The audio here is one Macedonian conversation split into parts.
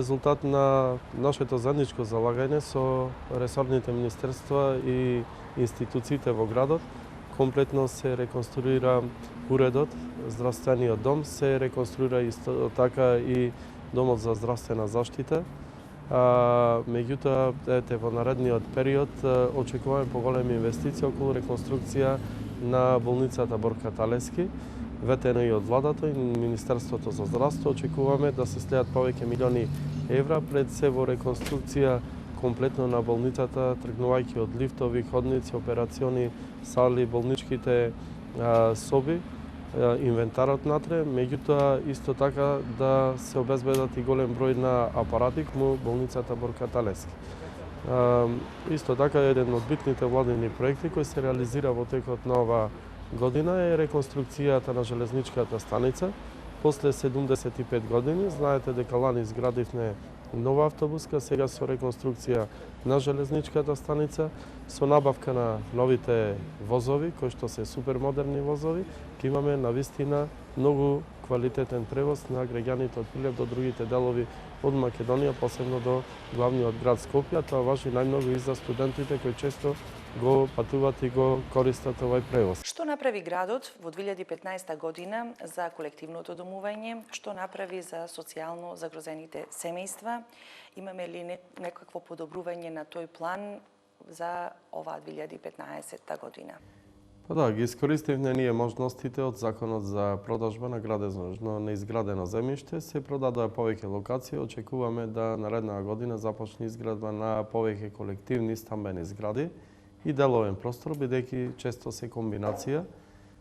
резултат на нашето заедничко залагање со ресорните министерства и институциите во градот. Комплетно се реконструира уредот, здравствениот дом, се реконструира исто така и домот за здравствена заштита. Меѓутоа, во наредниот период очекуваме поголеми инвестиции околу реконструкција на болницата Борка Талески, ветено и од владата и Министерството за здравство. Очекуваме да се слеат повеќе милиони евра пред се во реконструкција комплетно на болницата, тргнувајќи од лифтови, ходници, операциони сали, болничките соби, инвентарот натре, меѓутоа исто така да се обезбедат и голем број на апарати кому болницата Борка Талески. Исто така еден од битните владени проекти кој се реализира во текот на ова година е реконструкцијата на железничката станица. После 75 години, знаете дека лани изградивме нова автобуска, сега со реконструкција на железничката станица, со набавка на новите возови, кои што се супермодерни возови, ќе имаме навистина многу квалитетен превоз на граѓаните од Прилеп до другите делови од Македонија, посебно до главниот град Скопје. Тоа важи најмногу и за студентите кои често го патуват и го користат овој превоз. Што направи градот во 2015 година за колективното домување? Што направи за социјално загрозените семејства? Имаме ли некакво подобрување на тој план за оваа 2015 година? Па да, ги искористивме ние можностите од Законот за продажба на градежно неизградено земјиште. Се продадоа повеќе локации. Очекуваме да наредна година започне изградба на повеќе колективни стамбени згради и деловен простор, бидејќи често се комбинација.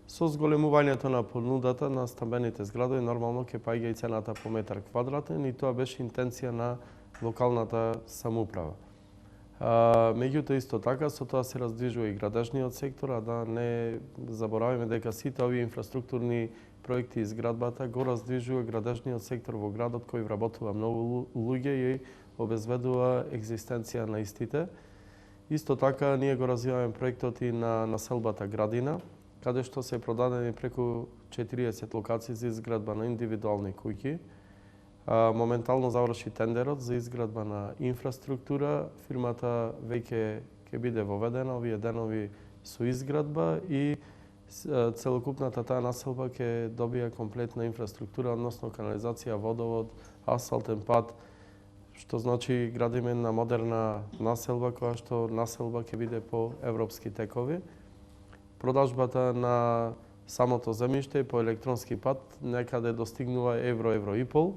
Со зголемувањето на понудата на стамбените згради, нормално ќе паѓа и цената по метар квадратен, и тоа беше интенција на локалната самоуправа. Меѓутоа исто така со тоа се раздвижува и градежниот сектор, а да не забораваме дека сите овие инфраструктурни проекти и изградбата го раздвижува градежниот сектор во градот, кој вработува многу луѓе и обезбедува екзистенција на истите. Исто така ние го развиваме проектот и на населбата Градина, каде што се продадени преку 40 локации за изградба на индивидуални куќи. Моментално заврши тендерот за изградба на инфраструктура. Фирмата веќе ќе биде воведена овие денови со изградба и целокупната таа населба ќе добија комплетна инфраструктура, односно канализација, водовод, асфалтен пат, што значи градиме една модерна населба која што населба ќе биде по европски текови. Продажбата на самото земјиште по електронски пат некаде достигнува евро и пол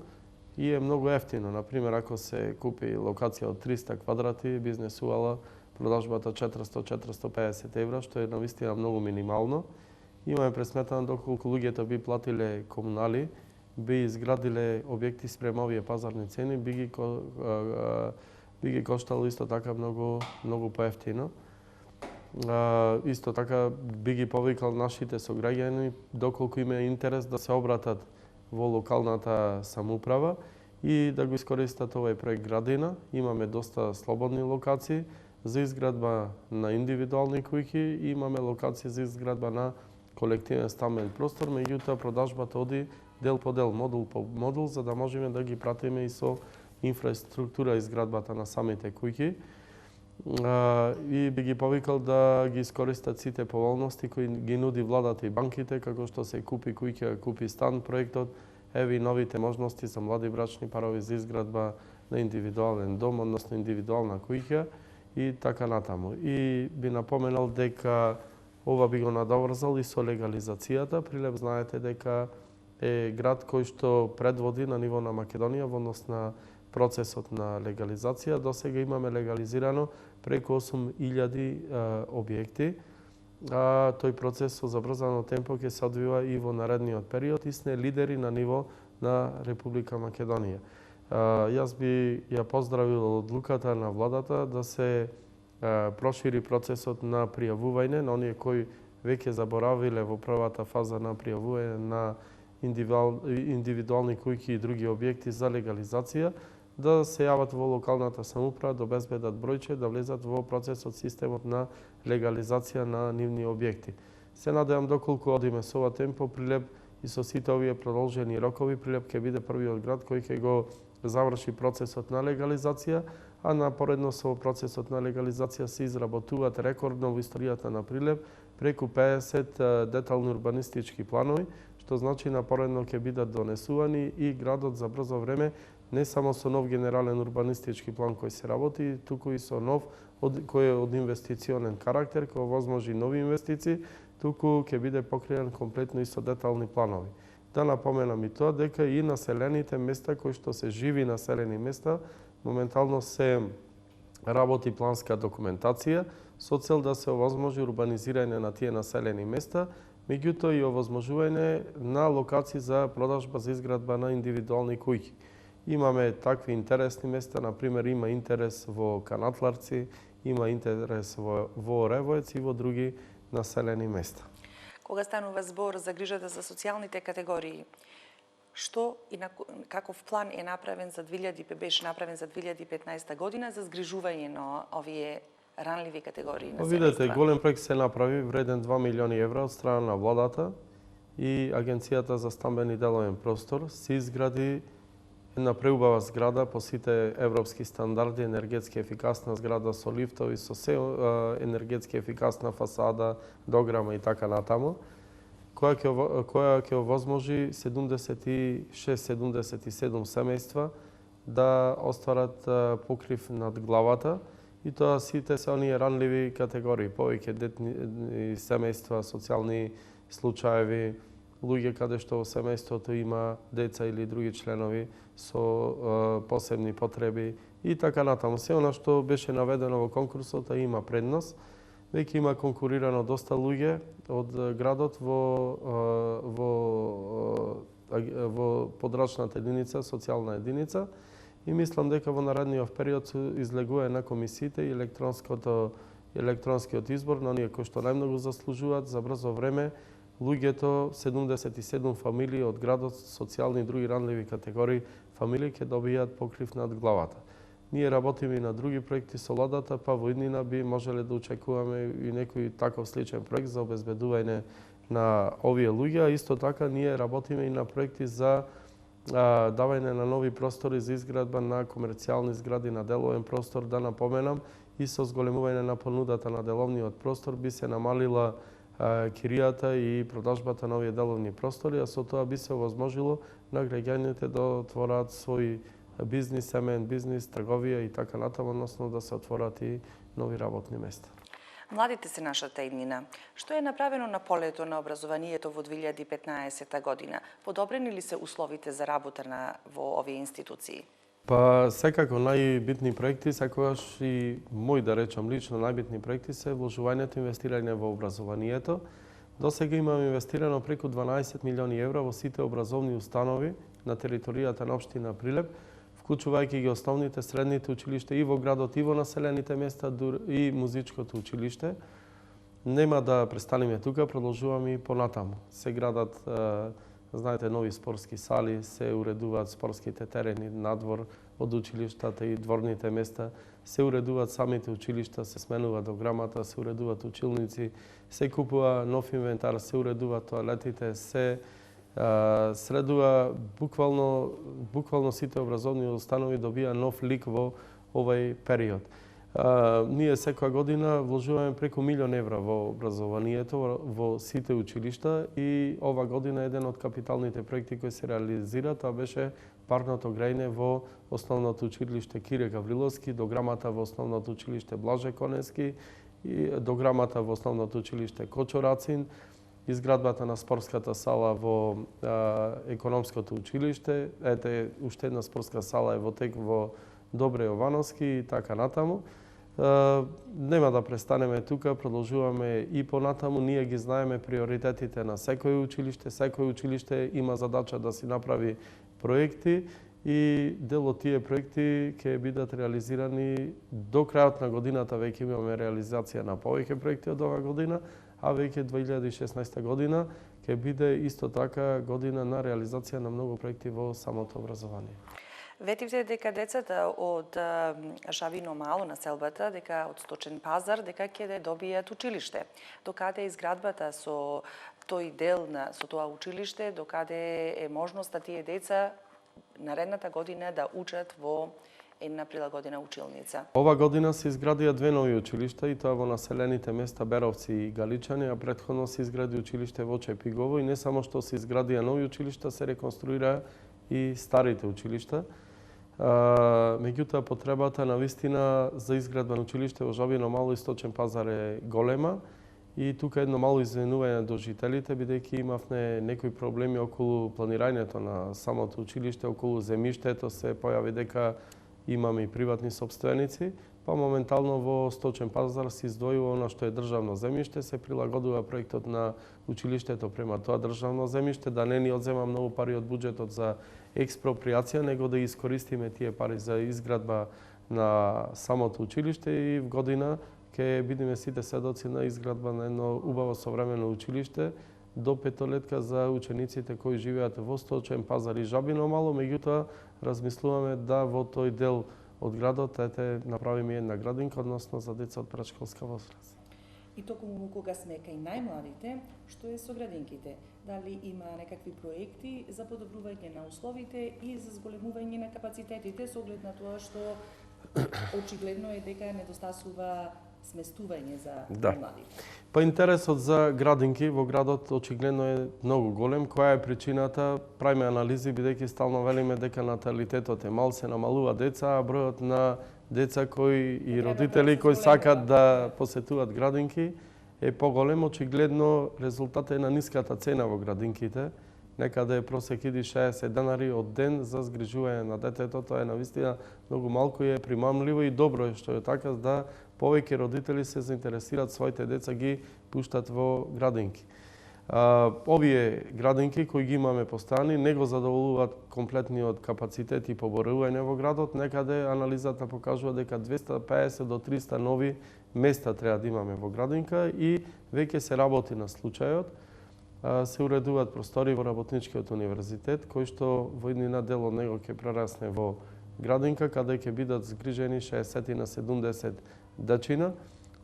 и е многу ефтино. Например, ако се купи локација од 300 квадрати, би изнесувала продажбата 400-450 евра, што е навистина многу минимално. Имаме пресметано доколку луѓето би платиле комунали, би изградиле објекти спрема овие пазарни цени, би ги коштало исто така многу поевтино. Исто така би ги повикал нашите сограѓани доколку има интерес да се обратат во локалната самоуправа и да го искористат овој проект Градина. Имаме доста слободни локации за изградба на индивидуални куќи и имаме локации за изградба на колективен стамбен простор, меѓутоа продажбата оди дел по дел, модул по модул, за да можеме да ги пратиме и со инфраструктура изградбата на самите куќи. И би ги повикал да ги искористат сите поволности кои ги нуди владата и банките, како што се купи куќа, купи стан проектот, еве и новите можности за млади брачни парови за изградба на индивидуален дом, односно индивидуална куќа и така натаму. И би напоменал дека ова би го надоврзал и со легализацијата. Прилеп, знаете дека е град кој што предводи на ниво на Македонија во однос на процесот на легализација. До сега имаме легализирано преку 8000 објекти. Тој процес со забрзано темпо ќе се одвива и во наредниот период и сме лидери на ниво на Република Македонија. Јас би ја поздравил одлуката на владата да се прошири процесот на пријавување на оние кои веќе заборавиле во првата фаза на пријавување на индивидуални куќи и други објекти за легализација, да се јават во локалната самоуправа, да обезбедат бројче, да влезат во процесот системот на легализација на нивни објекти. Се надевам доколку одиме со ова темпо, Прилеп и со сите овие продолжени рокови, Прилеп ќе биде првиот град кој ќе го заврши процесот на легализација, а напоредно со процесот на легализација се изработуваат рекордно во историјата на Прилеп преку 50 детални урбанистички планови, што значи напоредно ќе бидат донесувани и градот за брзо време не само со нов генерален урбанистички план кој се работи, туку и со нов кој е од инвестиционен карактер, кој овозможи нови инвестиции, туку ќе биде покриен комплетно и со детални планови. Да напоменам и тоа дека и населените места кои што се живи населени места, моментално се работи планска документација со цел да се овозможи урбанизирање на тие населени места, меѓутоа и овозможување на локации за продажба за изградба на индивидуални куќи. Имаме такви интересни места, например има интерес во Канатларци, има интерес во Ревоец и во други населени места. Кога станува збор за грижата за социјалните категории, што и каков план е направен беше направен за 2015 година за згрижување на овие ранливи категории на семејства? Видете, голем проект се направи вреден 2 милиони евра од страна на владата и Агенцијата за стамбен и деловен простор се изгради една преубава зграда по сите европски стандарди, енергетски ефикасна зграда со лифтови, со се енергетски ефикасна фасада, дограма и така натаму, која ќе овозможи 76-77 семејства да остварат покрив над главата, и тоа сите се оние ранливи категории, повеќе детни семејства, социјални случаеви, луѓе каде што во семејството има деца или други членови со посебни потреби и така натаму. Се она што беше наведено во конкурсот има предност. Веќе има конкурирано доста луѓе од градот во подрачната единица, социјална единица, и мислам дека во наредниот период се излегува на комисиите и електронскиот избор на оние кои што најмногу заслужуваат за брзо време. Луѓето, 77 фамилии од градот, социјални и други ранливи категории фамилии ќе добијат покрив над главата. Ние работиме и на други проекти со владата, па во иднина би можеле да очекуваме и некој таков сличен проект за обезбедување на овие луѓе, а исто така ние работиме и на проекти за давање на нови простори за изградба на комерцијални згради на деловен простор. Да напоменам, и со зголемување на понудата на деловниот простор би се намалила киријата и продажбата на овие деловни простори, а со тоа би се овозможило на граѓаните да отворат свој бизнис, семеен бизнис, трговија и така натаму, односно да се отворат и нови работни места. Младите се нашата иднина. Што е направено на полето на образованието во 2015 година? Подобрени ли се условите за работа во овие институции? Па секако најбитни проекти, секогаш и мој да речам лично најбитни проекти се вложувањето и инвестирање во образованието. До сега имаме инвестирано преку 12 милиони евра во сите образовни установи на територијата на општина Прилеп, вклучувајќи ги основните, средните училишта и во градот и во населените места и музичкото училиште. Нема да престанеме тука, продолжуваме и понатаму. Се градат знаете, нови спортски сали, се уредуваат спортските терени надвор од училиштата и дворните места, се уредуваат самите училишта, се сменува дограмата, се уредуваат училници, се купува нов инвентар, се уредуваат тоалетите, се средува буквално сите образовни установи добија нов лик во овој период. Ние секоја година вложуваме преку 1 милион евра во образованието во сите училишта и ова година еден од капиталните проекти кои се реализира, тоа беше парното грејне во основното училиште Кире Гавриловски, дограмата во основното училиште Блаже Конески и дограмата во основното училиште Кочорацин, изградбата на спортската сала во економското училиште, ете уште една спортска сала е во тек во Добре Јовановски и така натаму. Нема да престанеме тука, продолжуваме и понатаму. Ние ги знаеме приоритетите на секој училиште има задача да си направи проекти и дел од тие проекти ќе бидат реализирани до крајот на годината. Веќе имаме реализација на повеќе проекти од оваа година, а веќе 2016 година ќе биде исто така година на реализација на многу проекти во самото образование. Ветивте дека децата од Шавино Мало населбата, дека од Сточен пазар, дека ќе добијат училиште. Докаде е изградбата со тој дел со тоа училиште, докаде е можноста тие деца наредната година да учат во една прилагодена училница. Ова година се изградија две нови училишта, и тоа во населените места Беровци и Галичани, а претходно се изгради училиште во Чепигово, и не само што се изградија нови училишта, се реконструира и старите училишта. Меѓутоа, потребата на вистина за изградба на училиште во Жабино Мало и Сточен Пазар е голема, и тука едно мало извинување до жителите, бидејќи имавме некои проблеми околу планирањето на самото училиште, околу земјиштето се појави дека имаме и приватни собственици, па моментално во Сточен Пазар се издвојува она што е државно земјиште, се прилагодува проектот на училиштето према тоа државно земјиште, да не ни одзема многу пари од буџетот за експроприација, него да искористиме тие пари за изградба на самото училиште, и в година ќе бидеме сите сведоци на изградба на едно убаво современо училиште до петолетка за учениците кои живеат во Сточен Пазар и Жабино Мало. Меѓутоа, размислуваме да во тој дел од градот направиме една градинка, односно за деца од претшколска возраст. И токму кога сме кај најмладите, што е со градинките? Дали има некакви проекти за подобрување на условите и за зголемување на капацитетите, со оглед на тоа што очигледно е дека недостасува сместување за најмладите? Па интересот за градинки во градот очигледно е многу голем. Која е причината? Правиме анализи, бидејќи стално велиме дека наталитетот е мал, се намалува деца, а бројот на деца кои и родители кои сакат да посетуваат градинки е поголем. Очигледно резултатот е на ниската цена во градинките. Некаде просек иди 60 денари од ден за згрижување на детето. Тоа е навистина многу малку и е примамливо, и добро е што е така, да повеќе родители се заинтересираат своите деца ги пуштат во градинки. Овие градинки кои ги имаме постојани не го задоволуваат комплетниот капацитет и поборување во градот. Некаде анализата покажува дека 250 до 300 нови места треба да имаме во градинка, и веќе се работи на случајот. Се уредуваат простори во Работничкиот универзитет, кој што во еднина дел од него ќе прерасне во градинка, каде ќе бидат згрижени 60 на 70 дечина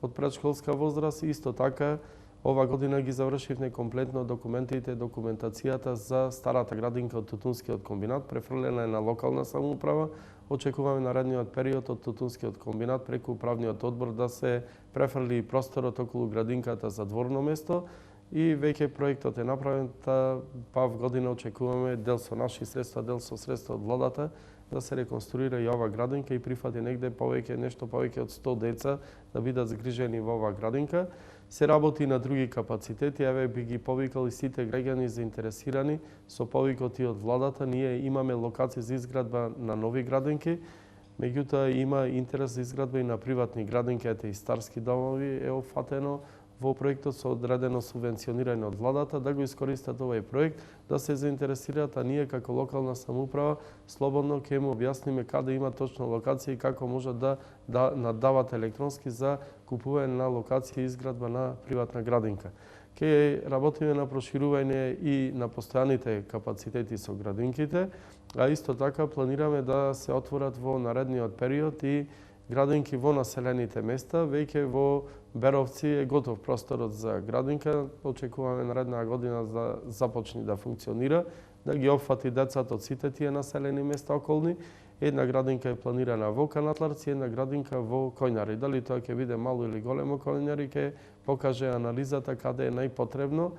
од претшколска возраст. Исто така, ова година ги завршивме комплетно документите, документацијата за старата градинка од Тутунскиот комбинат, префрлена е на локална самоуправа. Очекуваме наредниот период од Тутунскиот комбинат преку управниот одбор да се префрли просторот околу градинката за дворно место, и веќе проектот е направен, па в година очекуваме дел со наши средства, дел со средства од владата, да се реконструира и ова градинка и прифати негде нешто повеќе од 100 деца да бидат згрижени во ова градинка. Се работи на други капацитети, еве би ги повикал и сите граѓани заинтересирани со повикот и од владата. Ние имаме локации за изградба на нови градинки, меѓутоа има интерес за изградба и на приватни градинки, и старски домови е опфатено во проектот со одредено субвенционирање од владата, да го искористат овој проект, да се заинтересираат, а ние како локална самоуправа слободно ќе му објасниме каде има точно локација и како може да надават електронски за купување на локација и изградба на приватна градинка. Ќе работиме на проширување и на постојаните капацитети со градинките, а исто така планираме да се отворат во наредниот период и градинки во населените места. Веќе во Беровци е готов просторот за градинка. Очекуваме наредна година да започне да функционира, да ги опфати децата од сите тие населени места околни. Една градинка е планирана во Канатларци, една градинка во Којнари. Дали тоа ќе биде мало или големо Којнари, ќе покаже анализата каде е најпотребно.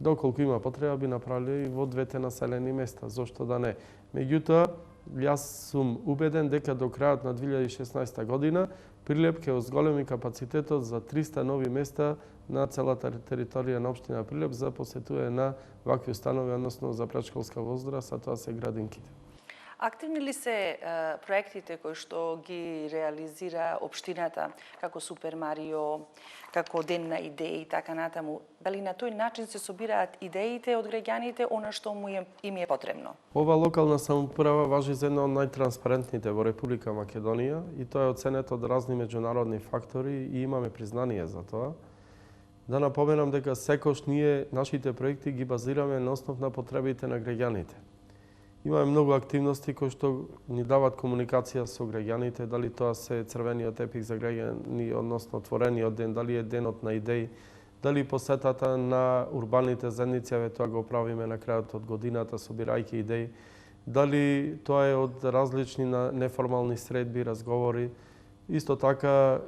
Доколку има потреба, би направили во двете населени места. Зошто да не? Меѓутоа, јас сум убеден дека до крајот на 2016 година Прилеп ќе зголеми капацитетот за 300 нови места на целата територија на општина Прилеп за посетување на вакви установи, односно за претшколска возраст, а тоа се градинките. Активни ли се проектите кои што ги реализира општината, како Супер Марио, како Ден на идеи и така натаму? Дали на тој начин се собираат идеите од граѓаните, она што им е потребно? Ова локална самоуправа важи за една од најтранспарентните во Република Македонија, и тоа е оценето од разни меѓународни фактори и имаме признание за тоа. Да напоменам дека секош ние нашите проекти ги базираме на основ на потребите на граѓаните. Имаме многу активности кои што ни дават комуникација со граѓаните, дали тоа се црвениот епик за граѓани, односно отворениот ден, дали е денот на идеи, дали посетата на урбаните заедници, тоа го правиме на крајот од годината собирајќи идеи. Дали тоа е од различни неформални средби, разговори. Исто така,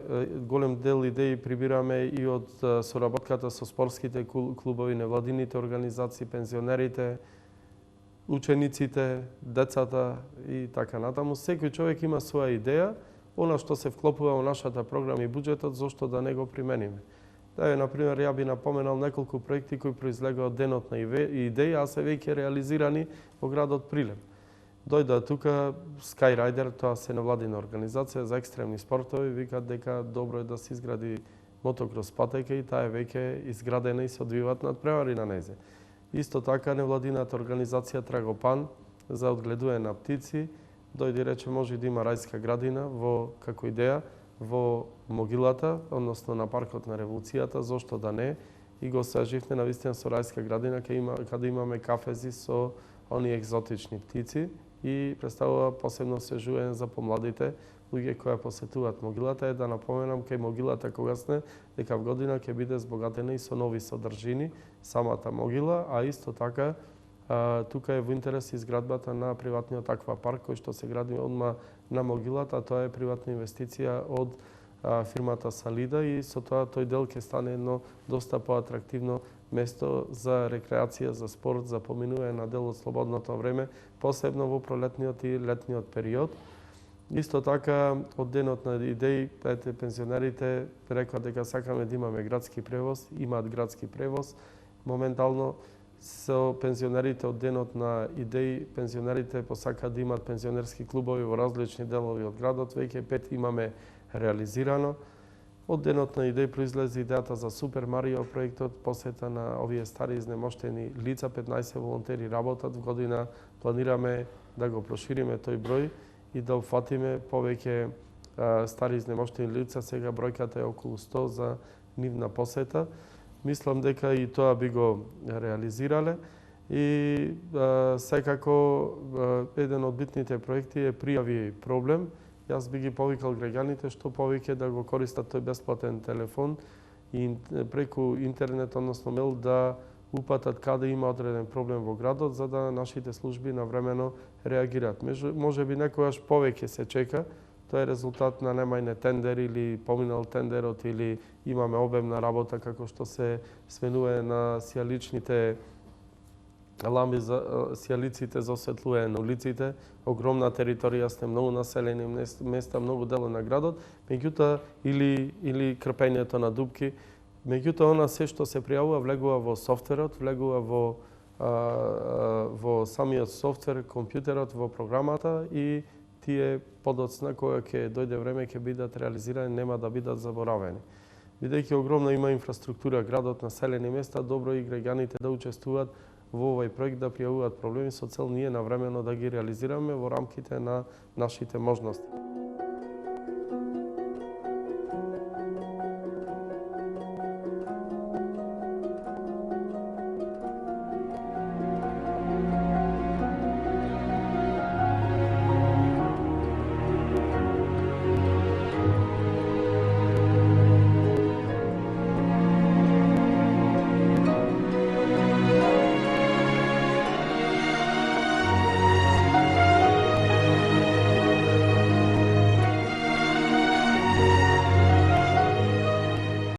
голем дел идеи прибираме и од соработката со спортските клубови, невладините организации, пензионерите, учениците, децата и така натаму. Секој човек има своја идеја, она што се вклопува во нашата програма и буџетот, зошто да не го примениме. Да, например, ја би напоменал неколку проекти кои произлегува од денот на идеи, а се веќе реализирани во градот Прилеп. Дојда тука Skyrider, тоа се невладина организација за екстремни спортови, викаат дека добро е да се изгради мотокрос патека и таа е веќе изградена и се одвиваат надпревари на незе. Исто така невладината организација Трагопан за одгледување на птици, дојде и рече може да има рајска градина во како идеја во могилата, односно на паркот на револуцијата, зошто да не, и го саживме навистина со рајска градина каде имаме кафези со оние екзотични птици и представува посебно освежување за помладите луѓе кои посетуваат могилата. Е да напоменам кај могилата кога сме дека в година ќе биде збогатена и со нови содржини самата могила, а исто така тука е во интерес изградбата на приватниот аквапарк кој што се гради одма на могилата, тоа е приватна инвестиција од фирмата Салида и со тоа тој дел ќе стане едно доста поатрактивно место за рекреација, за спорт, за поминување на дел од слободното време, посебно во пролетниот и летниот период. Исто така, од денот на идеи, пензионерите рекоа дека сакаме да имаме градски превоз, имаат градски превоз. Моментално со пензионерите од денот на идеи, пензионерите посакаат да имаат пензионерски клубови во различни делови од градот, веќе 5 имаме реализирано. Од денот на идеи произлезе идејата за Супер Марио проектот, посета на овие стари изнемоштени лица, 15 волонтери работат, в година планираме да го прошириме тој број и да уфатиме повеќе стари изнемоштени лица, сега бројката е околу 100 за нивна посета. Мислам дека и тоа би го реализирале и секако еден од битните проекти е пријави проблем. Јас би ги повикал граѓаните што повеќе да го користат тој бесплатен телефон и преку интернет, односно мејл, да упатат каде има одреден проблем во градот, за да нашите служби навремено реагираат. Може би некогаш повеќе се чека, тоа е резултат на немајне тендер или поминал тендерот или имаме обемна работа како што се сменува на сијаличните ламби за сијалиците за осветлување на улиците, огромна територија сте, многу населени места, многу дело на градот, меѓутоа или крпењето на дупки, меѓутоа она се што се пријавува влегува во софтверот, влегува во самиот софтвер, компјутерот, во програмата и тие подоцна кога ќе дојде време ќе бидат реализирани, нема да бидат заборавени. Бидејќи огромна има инфраструктура градот, населени места, добро и граѓаните да учествуваат во овој проект, да пријавуваат проблеми со цел ние навремено да ги реализираме во рамките на нашите можности.